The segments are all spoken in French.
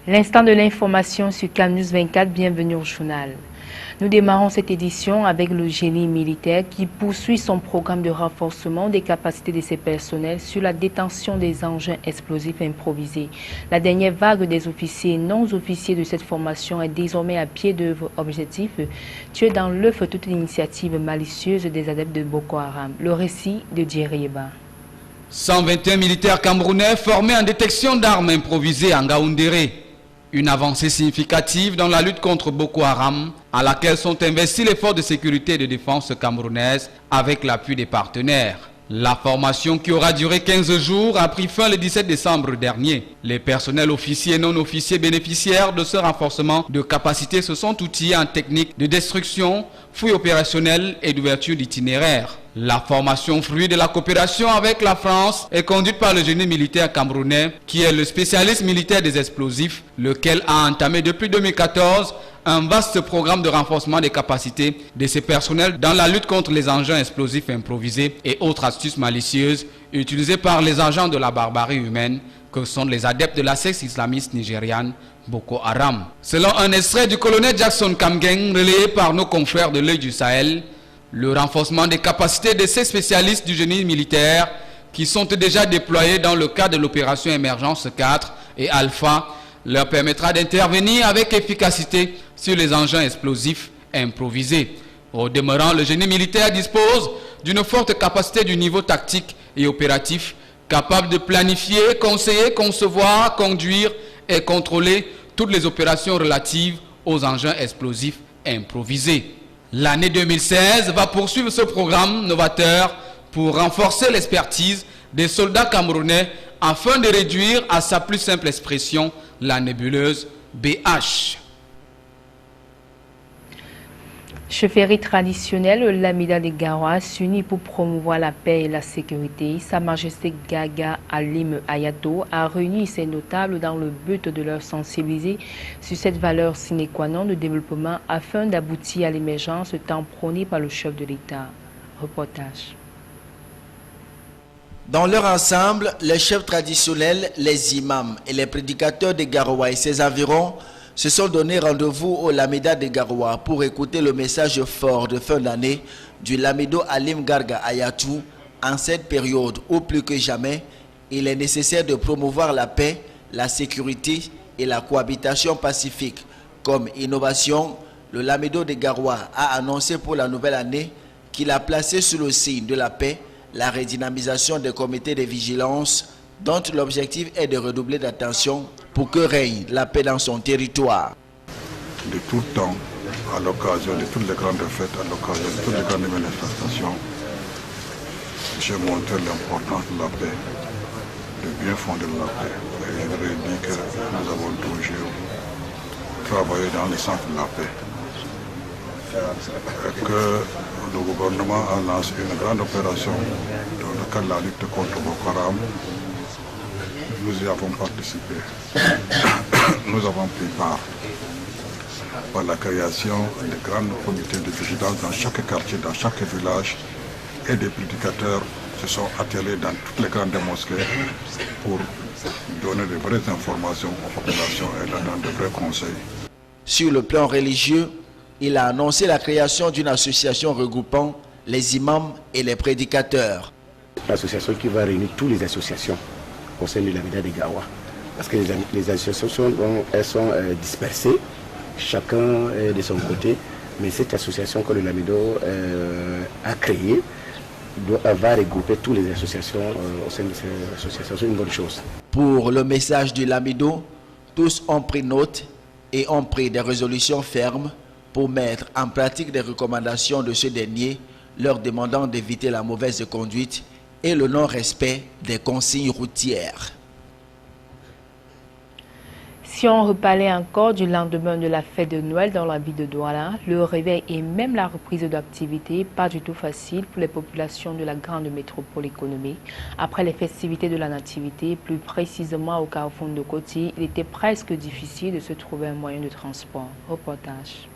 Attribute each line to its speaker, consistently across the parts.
Speaker 1: L'instant de l'information sur Cannews 24, bienvenue au journal. Nous démarrons cette édition avec le génie militaire qui poursuit son programme de renforcement des capacités de ses personnels sur la détention des engins explosifs improvisés. La dernière vague des officiers et non-officiers de cette formation est désormais à pied d'œuvre. Objectif, tuer dans l'œuf toute initiative malicieuse des adeptes de Boko Haram. Le récit de Djerieba.
Speaker 2: 121 militaires camerounais formés en détection d'armes improvisées en Ngaoundéré. Une avancée significative dans la lutte contre Boko Haram, à laquelle sont investis les forces de sécurité et de défense camerounaises avec l'appui des partenaires. La formation qui aura duré 15 jours a pris fin le 17 décembre dernier. Les personnels officiers et non-officiers bénéficiaires de ce renforcement de capacité se sont outillés en techniques de destruction, fouilles opérationnelles et d'ouverture d'itinéraires. La formation fruit de la coopération avec la France est conduite par le génie militaire camerounais qui est le spécialiste militaire des explosifs, lequel a entamé depuis 2014 un vaste programme de renforcement des capacités de ses personnels dans la lutte contre les engins explosifs improvisés et autres astuces malicieuses utilisées par les agents de la barbarie humaine que sont les adeptes de la secte islamiste nigériane Boko Haram. Selon un extrait du colonel Jackson Kamgeng relayé par nos confrères de l'Œil du Sahel, le renforcement des capacités de ces spécialistes du génie militaire qui sont déjà déployés dans le cadre de l'opération Émergence 4 et Alpha leur permettra d'intervenir avec efficacité sur les engins explosifs improvisés. Au demeurant, le génie militaire dispose d'une forte capacité du niveau tactique et opératif, capable de planifier, conseiller, concevoir, conduire et contrôler toutes les opérations relatives aux engins explosifs improvisés. L'année 2016 va poursuivre ce programme novateur pour renforcer l'expertise des soldats camerounais afin de réduire à sa plus simple expression la nébuleuse BH.
Speaker 1: Chefferie traditionnelle, l'Amida de Garoua s'unit pour promouvoir la paix et la sécurité. Sa Majesté Gaga Alim Ayato a réuni ses notables dans le but de leur sensibiliser sur cette valeur sine qua non de développement afin d'aboutir à l'émergence tant prônée par le chef de l'État. Reportage.
Speaker 3: Dans leur ensemble, les chefs traditionnels, les imams et les prédicateurs de Garoua et ses environs se sont donné rendez-vous au Lamida de Garoua pour écouter le message fort de fin d'année du Lamido Alim Garga Ayatou en cette période où plus que jamais, il est nécessaire de promouvoir la paix, la sécurité et la cohabitation pacifique. Comme innovation, le Lamido de Garoua a annoncé pour la nouvelle année qu'il a placé sous le signe de la paix la redynamisation des comités de vigilance dont l'objectif est de redoubler d'attention pour que règne la paix dans son territoire.
Speaker 4: De tout temps, à l'occasion de toutes les grandes fêtes, à l'occasion de toutes les grandes manifestations, j'ai montré l'importance de la paix, le bien fondé de la paix. Et je leur ai dit que nous avons toujours travaillé dans le sens de la paix. Et que le gouvernement a lancé une grande opération dans le cadre de la lutte contre Boko Haram. Nous y avons participé. Nous avons pris part par la création de grands comités de vigilance dans chaque quartier, dans chaque village, et des prédicateurs se sont attelés dans toutes les grandes mosquées pour donner de vraies informations aux populations et leur donner de vrais conseils.
Speaker 3: Sur le plan religieux, il a annoncé la création d'une association regroupant les imams et les prédicateurs.
Speaker 5: L'association qui va réunir toutes les associations au sein de l'Amida de Garoua. Parce que les associations elles sont dispersées, chacun de son côté. Mais cette association que le Lamido a créée va regrouper toutes les associations au sein de ces associations. C'est une bonne chose.
Speaker 3: Pour le message du Lamido, tous ont pris note et ont pris des résolutions fermes pour mettre en pratique des recommandations de ce dernier, leur demandant d'éviter la mauvaise conduite et le non-respect des consignes routières.
Speaker 1: Si on reparlait encore du lendemain de la fête de Noël dans la ville de Douala, le réveil et même la reprise d'activité, pas du tout facile pour les populations de la grande métropole économique. Après les festivités de la Nativité, plus précisément au carrefour de Koti, il était presque difficile de se trouver un moyen de transport. Reportage.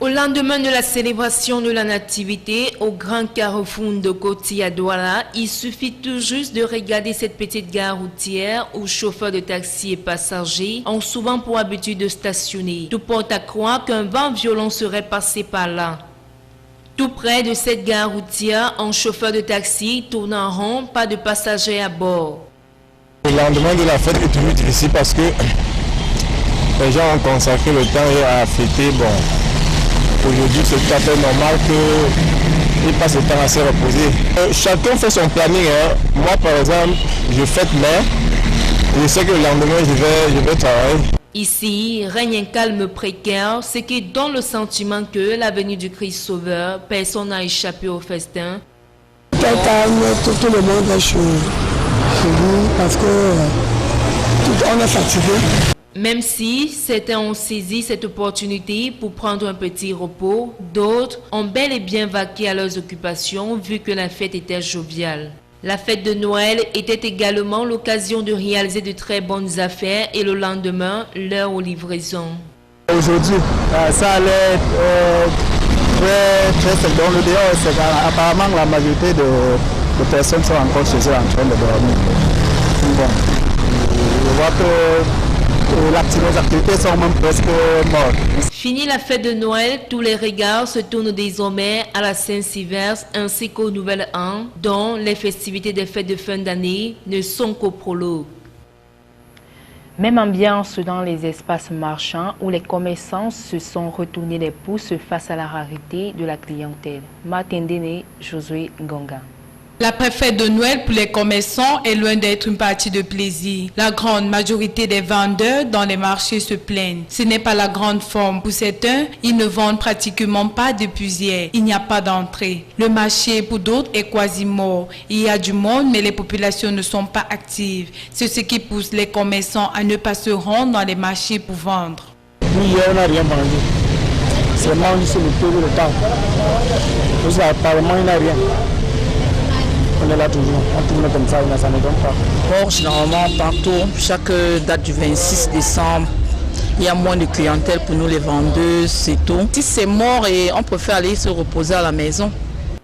Speaker 6: Au lendemain de la célébration de la Nativité au grand carrefour de Koti à Douala, il suffit tout juste de regarder cette petite gare routière où chauffeurs de taxi et passagers ont souvent pour habitude de stationner. Tout porte à croire qu'un vent violent serait passé par là. Tout près de cette gare routière, un chauffeur de taxi tourne en rond, pas de passagers à bord.
Speaker 7: Le lendemain de la fête est toujours difficile parce que les gens ont consacré le temps à fêter. Bon, aujourd'hui c'est tout à fait normal qu'ils passent le temps à se reposer. Chacun fait son planning. Moi par exemple, je fête mais je sais que le lendemain je vais travailler.
Speaker 6: Ici, règne un calme précaire, ce qui donne le sentiment que la venue du Christ Sauveur, personne n'a échappé au festin.
Speaker 8: Tout le monde est chez vous parce qu'on est fatigué.
Speaker 6: Même si certains ont saisi cette opportunité pour prendre un petit repos, d'autres ont bel et bien vaqué à leurs occupations vu que la fête était joviale. La fête de Noël était également l'occasion de réaliser de très bonnes affaires et le lendemain, l'heure aux livraisons.
Speaker 7: Aujourd'hui, ça allait très dans le dehors, c'est apparemment la majorité de personnes sont encore chez eux en train de dormir. Bon, je vois que les activités sont même presque mortes.
Speaker 6: Fini la fête de Noël, tous les regards se tournent désormais à la Saint-Sylvestre ainsi qu'au Nouvel An, dont les festivités des fêtes de fin d'année ne sont qu'au prologue.
Speaker 1: Même ambiance dans les espaces marchands où les commerçants se sont retournés les pouces face à la rareté de la clientèle. Martin Déné, Josué Ngonga.
Speaker 9: La fête de Noël pour les commerçants est loin d'être une partie de plaisir. La grande majorité des vendeurs dans les marchés se plaignent. Ce n'est pas la grande forme. Pour certains, ils ne vendent pratiquement pas depuis hier. Il n'y a pas d'entrée. Le marché pour d'autres est quasi mort. Il y a du monde, mais les populations ne sont pas actives. C'est ce qui pousse les commerçants à ne pas se rendre dans les marchés pour vendre.
Speaker 7: Oui, hier, on n'a rien vendu. C'est vendu sur le tour de temps. Parce qu'apparemment, il n'y a rien. On est là toujours, on tourne comme ça ne donne pas.
Speaker 10: Or, généralement, partout, chaque date du 26 décembre, il y a moins de clientèle pour nous les vendeuses, c'est tout. Si c'est mort, et on préfère aller se reposer à la maison.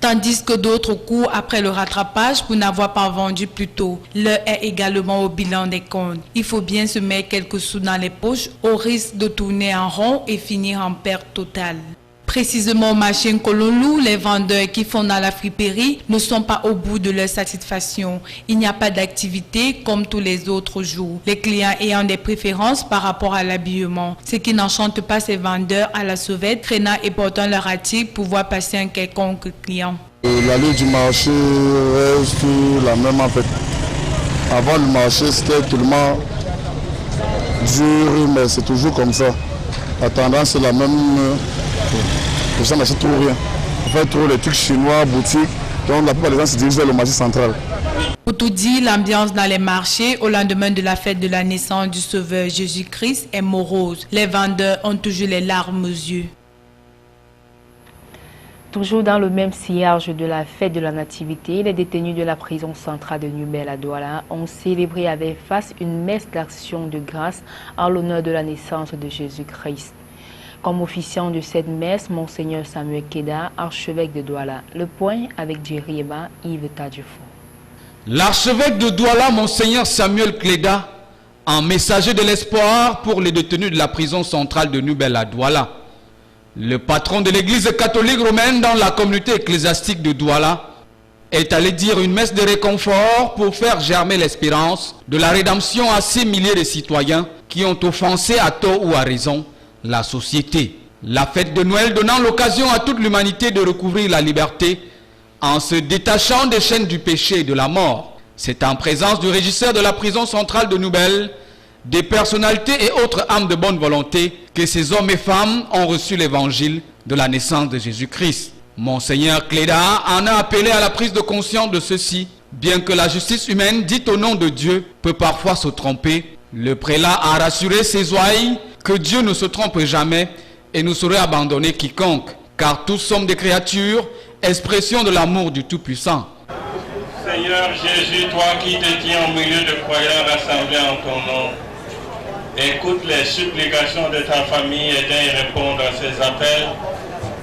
Speaker 9: Tandis que d'autres courent après le rattrapage pour n'avoir pas vendu plus tôt. L'heure est également au bilan des comptes. Il faut bien se mettre quelques sous dans les poches au risque de tourner en rond et finir en perte totale. Précisément au marché Nkolonlou, les vendeurs qui font dans la friperie ne sont pas au bout de leur satisfaction. Il n'y a pas d'activité comme tous les autres jours. Les clients ayant des préférences par rapport à l'habillement. Ce qui n'enchante pas ces vendeurs à la sauvette, craignant et portant leur article pour voir passer un quelconque client.
Speaker 7: L'allée du marché reste la même en fait. Avant le marché, c'était tellement dur, mais c'est toujours comme ça. La tendance est la même. Les gens n'achètent trop rien. On fait trop les trucs chinois, boutiques. Donc la plupart des gens se dirigent vers le marché central.
Speaker 9: Pour tout dire, l'ambiance dans les marchés au lendemain de la fête de la naissance du Sauveur Jésus-Christ est morose. Les vendeurs ont toujours les larmes aux yeux.
Speaker 1: Toujours dans le même sillage de la fête de la Nativité, les détenus de la prison centrale de Nubel à Douala ont célébré avec face une messe d'action de grâce en l'honneur de la naissance de Jésus-Christ. Comme officiant de cette messe, Monseigneur Samuel Kleda, archevêque de Douala. Le point avec Jerry Eba, Yves Tadjefo.
Speaker 2: L'archevêque de Douala, Monseigneur Samuel Kleda, en messager de l'espoir pour les détenus de la prison centrale de Nubel à Douala. Le patron de l'église catholique romaine dans la communauté ecclésiastique de Douala est allé dire une messe de réconfort pour faire germer l'espérance de la rédemption à ces milliers de citoyens qui ont offensé à tort ou à raison la société. La fête de Noël donnant l'occasion à toute l'humanité de recouvrir la liberté en se détachant des chaînes du péché et de la mort. C'est en présence du régisseur de la prison centrale de Nubel, des personnalités et autres âmes de bonne volonté que ces hommes et femmes ont reçu l'évangile de la naissance de Jésus-Christ. Monseigneur Kleda en a appelé à la prise de conscience de ceci. Bien que la justice humaine dite au nom de Dieu peut parfois se tromper, le prélat a rassuré ses ouailles que Dieu ne se trompe jamais et ne saurait abandonner quiconque, car tous sommes des créatures, expression de l'amour du Tout-Puissant.
Speaker 11: Seigneur Jésus, toi qui te tiens au milieu de croyants rassemblés en ton nom, écoute les supplications de ta famille et d'y répondre à ses appels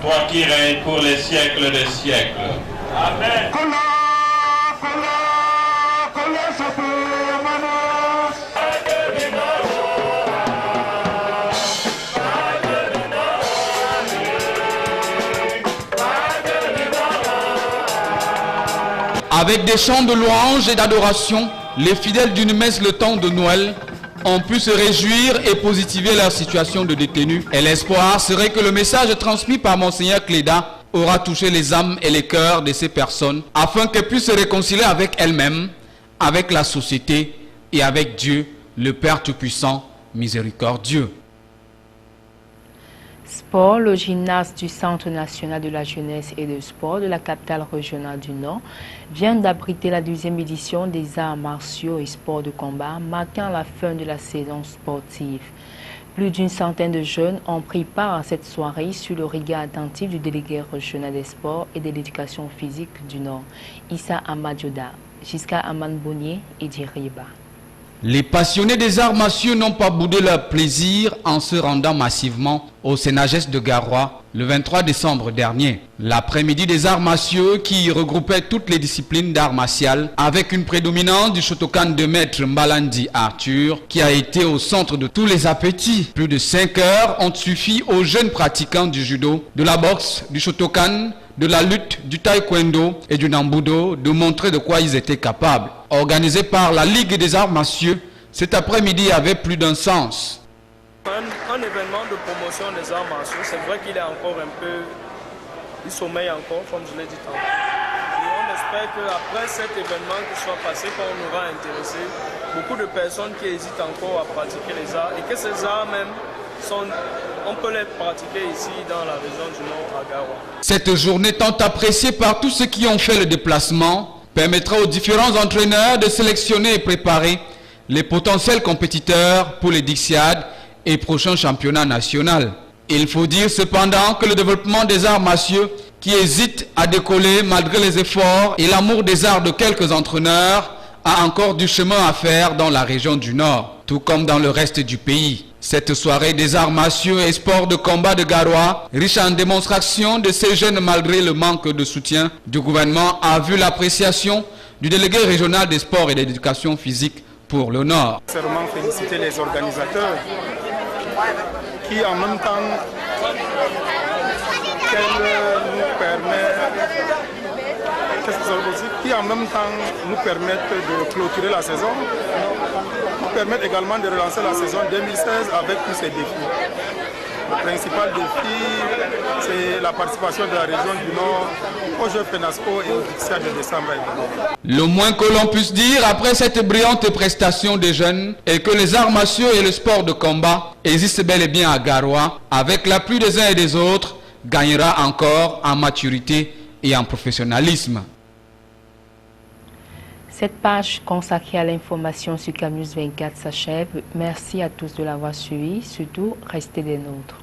Speaker 11: toi qui règnes pour les siècles des siècles. Amen.
Speaker 2: Avec des chants de louange et d'adoration, les fidèles d'une messe le temps de Noël ont pu se réjouir et positiver leur situation de détenus. Et l'espoir serait que le message transmis par Monseigneur Cléda aura touché les âmes et les cœurs de ces personnes afin qu'elles puissent se réconcilier avec elles-mêmes, avec la société et avec Dieu, le Père Tout-Puissant, miséricordieux.
Speaker 1: Sport, le gymnase du Centre national de la jeunesse et de sport de la capitale régionale du Nord vient d'abriter la 12e édition des arts martiaux et sports de combat, marquant la fin de la saison sportive. Plus d'une centaine de jeunes ont pris part à cette soirée sous le regard attentif du délégué régional des sports et de l'éducation physique du Nord, Issa Amadioda, Jiska Aman Bonnier et Diriba.
Speaker 2: Les passionnés des arts martiaux n'ont pas boudé leur plaisir en se rendant massivement au Sénagès de Garoua le 23 décembre dernier. L'après-midi des arts martiaux qui regroupait toutes les disciplines d'art martial avec une prédominance du Shotokan de maître Mbalandi Arthur qui a été au centre de tous les appétits. Plus de 5 heures ont suffi aux jeunes pratiquants du judo, de la boxe, du Shotokan, de la lutte, du taekwondo et du nambudo de montrer de quoi ils étaient capables. Organisé par la Ligue des arts martiaux, cet après-midi avait plus d'un sens.
Speaker 12: Un événement de promotion des arts martiaux, c'est vrai qu'il est encore un peu... Il sommeille encore, comme je l'ai dit tantôt. Et on espère qu'après cet événement qui soit passé, qu'on aura intéressé beaucoup de personnes qui hésitent encore à pratiquer les arts et que ces arts même on peut les pratiquer ici dans la région du Nord à Garoua.
Speaker 2: Cette journée tant appréciée par tous ceux qui ont fait le déplacement permettra aux différents entraîneurs de sélectionner et préparer les potentiels compétiteurs pour les Dixiades et prochains championnats nationaux. Il faut dire cependant que le développement des arts martiaux qui hésitent à décoller malgré les efforts et l'amour des arts de quelques entraîneurs a encore du chemin à faire dans la région du Nord, tout comme dans le reste du pays. Cette soirée des arts martiaux et sports de combat de Garoua, riche en démonstrations de ces jeunes malgré le manque de soutien du gouvernement, a vu l'appréciation du délégué régional des sports et de l'éducation physique pour le Nord.
Speaker 13: Sincèrement féliciter les organisateurs qui en même temps nous permettent de clôturer la saison, nous permettent également de relancer la saison 2016 avec tous ces défis. Le principal défi, c'est la participation de la région du Nord aux Jeux FENASCO et au Dixiades de décembre.
Speaker 2: Le moins que l'on puisse dire après cette brillante prestation des jeunes est que les arts martiaux et le sport de combat existent bel et bien à Garoua, avec l'appui des uns et des autres, gagnera encore en maturité et en professionnalisme.
Speaker 1: Cette page consacrée à l'information sur CAMNews 24 s'achève. Merci à tous de l'avoir suivi. Surtout, restez des nôtres.